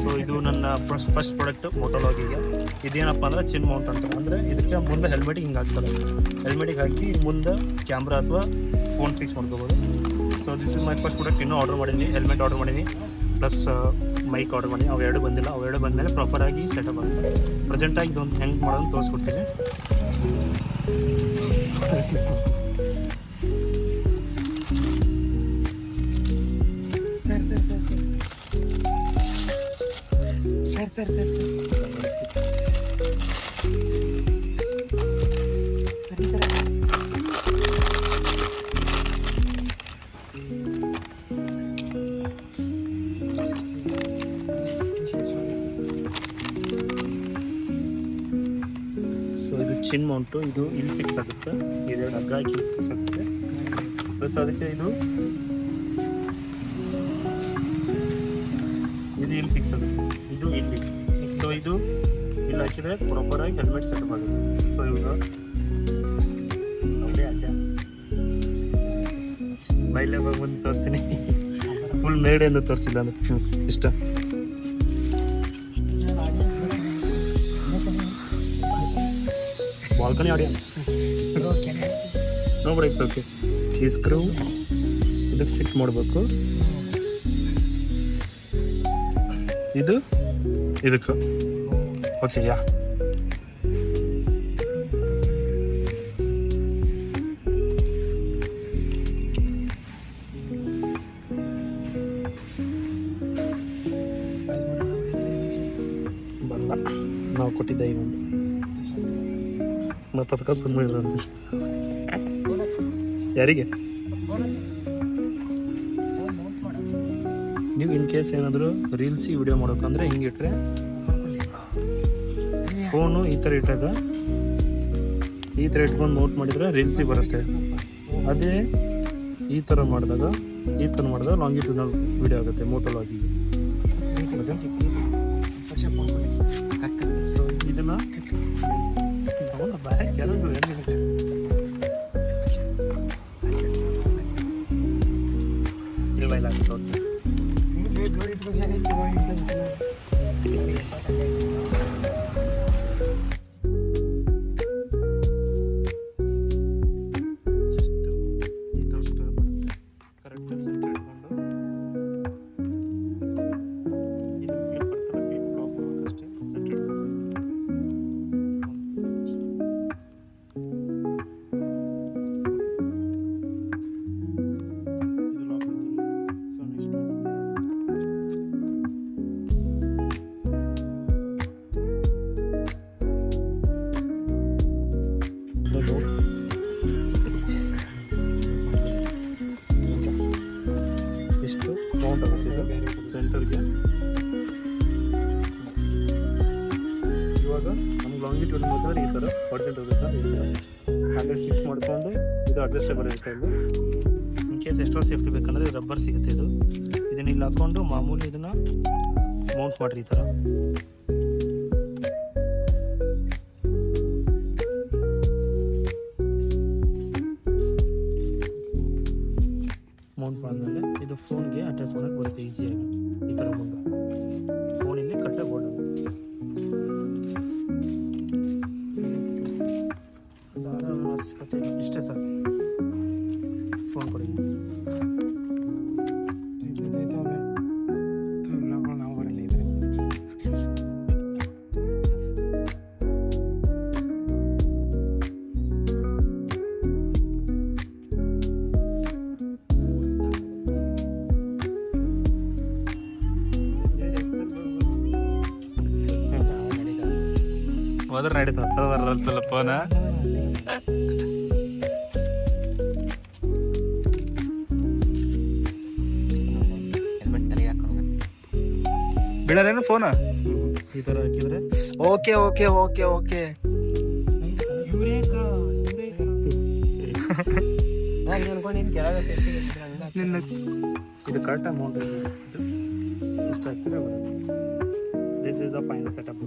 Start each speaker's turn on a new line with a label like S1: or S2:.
S1: So ಇದು ನನ್ನ first product ಮೋಟೋಲಾಗಿಗೆ. ಇದೇನಪ್ಪ ಅಂದರೆ ಚಿನ್ ಮೌಂಟ್ ಅಂತ. ಅಂದರೆ ಇದಕ್ಕೆ ಮುಂದೆ ಹೆಲ್ಮೆಟಿಗೆ ಹಿಂಗೆ ಹಾಕ್ತಾರೆ. ಹೆಲ್ಮೆಟಿಗೆ ಹಾಕಿ ಮುಂದೆ ಕ್ಯಾಮ್ರಾ ಅಥವಾ ಫೋನ್ ಫಿಕ್ಸ್ ಮಾಡ್ಕೋಬೋದು. So this is my first product. ಇನ್ನೂ ಆರ್ಡರ್ ಮಾಡೀನಿ, ಹೆಲ್ಮೆಟ್ ಆರ್ಡರ್ ಮಾಡೀನಿ, ಪ್ಲಸ್ ಮೈಕ್ ಆರ್ಡರ್ ಮಾಡೀನಿ. ಅವೆರಡು ಬಂದಿಲ್ಲ. ಅವೆರಡು ಬಂದಮೇಲೆ ಪ್ರಾಪರಾಗಿ ಸೆಟಪ್ ಆಗುತ್ತೆ. ಪ್ರೆಸೆಂಟಾಗಿ ಇದೊಂದು ಹೆಂಗೆ ಮಾಡೋದು ತೋರಿಸ್ಕೊಡ್ತೀನಿ. ಸರ್ ಸೊ ಇದು ಚಿನ್ ಮೌಂಟು. ಇದು ಇಲ್ಲಿ ಫಿಕ್ಸ್ ಆಗುತ್ತೆ. ಇದೆರಡು ಹಗ್ಗ ಹಾಕಿ ಫಿಕ್ಸ್ ಆಗುತ್ತೆ. ಪ್ಲಸ್ ಅದಕ್ಕೆ ಇದು ಇಲ್ಲಿ ಫಿಕ್ಸ್ ಆಗುತ್ತೆ. ಇದು ಇಲ್ಲಿ. ಸೊ ಇದು ಇಲ್ಲಿ ಹಾಕಿದರೆ ಪ್ರಾಪರಾಗಿ ಹೆಲ್ಮೆಟ್ ಸೆಟಪ್ ಆಗುತ್ತೆ. ಸೊ ಇವಾಗ ಒಳ್ಳೆ ಆಚೆ ಬೈಲೆ ಬಂದು ತೋರಿಸ್ತೀನಿ. ಫುಲ್ ಮೇಡೆ ಎಂದು ತೋರಿಸಿಲ್ಲ ಅಂದ್ರೆ ಇಷ್ಟ. Balcony audience no breaks. Okay, ಈ ಸ್ಕ್ರೂ ಇದಕ್ಕೆ ಫಿಟ್ ಮಾಡಬೇಕು. ಇದು ಇದಕ್ಕೆ ಓಕೆ. ಯಾ ಬಲ್ಲ ನಾವು ಕೊಟ್ಟಿದ್ದ ಇನ್ನೊಂದು ಮತ್ತು ಅದಕ್ಕೆ ಸುಮ್ಮನೆ ಇಲ್ಲ. ಯಾರಿಗೆ ನೀವು ಇನ್ ಕೇಸ್ ಏನಾದರೂ ರೀಲ್ಸಿ ವಿಡಿಯೋ ಮಾಡೋಕಂದ್ರೆ ಹಿಂಗೆ ಇಟ್ಟರೆ ಫೋನು ಈ ಥರ ಇಟ್ಟಾಗ ಈ ಥರ ಇಟ್ಕೊಂಡು ನೋಟ್ ಮಾಡಿದರೆ ರೀಲ್ಸಿ ಬರುತ್ತೆ. ಅದೇ ಈ ಥರ ಮಾಡಿದಾಗ ಲಾಂಗಿಟ್ಯೂಡ್ನಲ್ ವಿಡಿಯೋ ಆಗುತ್ತೆ ಮೋಟೋಲಾಗಿಗೆ. ಸೊ ಇದನ್ನು ಬೇರೆ ಕೆಲವು ಇಷ್ಟು ಮೌಂಟ್ ಆಗುತ್ತೆ ಸೆಂಟರ್ಗೆ. ಇವಾಗ ನಮ್ಗೆ ಲಾಂಗಿಟ್ಯೂಡ್ ಬೇಕಾದ್ರೆ ಈ ಥರ ಹೊಡ್ಕೊಂಡು ಹೋಗುತ್ತೆ. ಹಾಗೆ ಫಿಕ್ಸ್ ಮಾಡಿಕೊಂಡು ಇದು ಅಡ್ಜಸ್ಟೇಬಲ್ ಇರುತ್ತೆ. ಇದು ಇನ್ ಕೇಸ್ ಎಷ್ಟೋ ಸೇಫ್ಟಿ ಬೇಕಂದರೆ ರಬ್ಬರ್ ಸಿಗುತ್ತೆ. ಇದನ್ನ ಇಲ್ಲಿ ಹಾಕ್ಕೊಂಡು ಮಾಮೂಲಿ ಇದನ್ನು ಮೌಂಟ್ ಮಾಡಿರಿ ಈ ಥರ. ಮೌಂಟ್ ಮಾಡಿದ್ಮೇಲೆ ಇದು ಫೋನ್ಗೆ ಅಟ್ಯಾಚ್ ಮಾಡೋಕ್ಕೆ ಬರುತ್ತೆ ಈಸಿಯಾಗಿ. ಈ ಥರ ಮುಂದೆ ಫೋನಿಲ್ಲಿ ಕಟ್ಟಾಗಿ ಓಡಾಗುತ್ತೆ. ಇಷ್ಟೇ ಸರ್. ಫೋನ್ ಕೊಡಿ. ಹೋದ್ರೆ ನಡೀತದೆ ಸರ್ ಫೋನ. ಬಿಡಲೇನು ಫೋನ್ ಈ ಥರ ಹಾಕಿದ್ರೆ ಓಕೆ ಓಕೆ ಓಕೆ ಓಕೆ. ಇದು ಕರೆಕ್ಟ್ ಅಮೌಂಟ್ ಇಷ್ಟು ಹಾಕಿದ್ರೆ ಬರುತ್ತೆ. This is the final setup.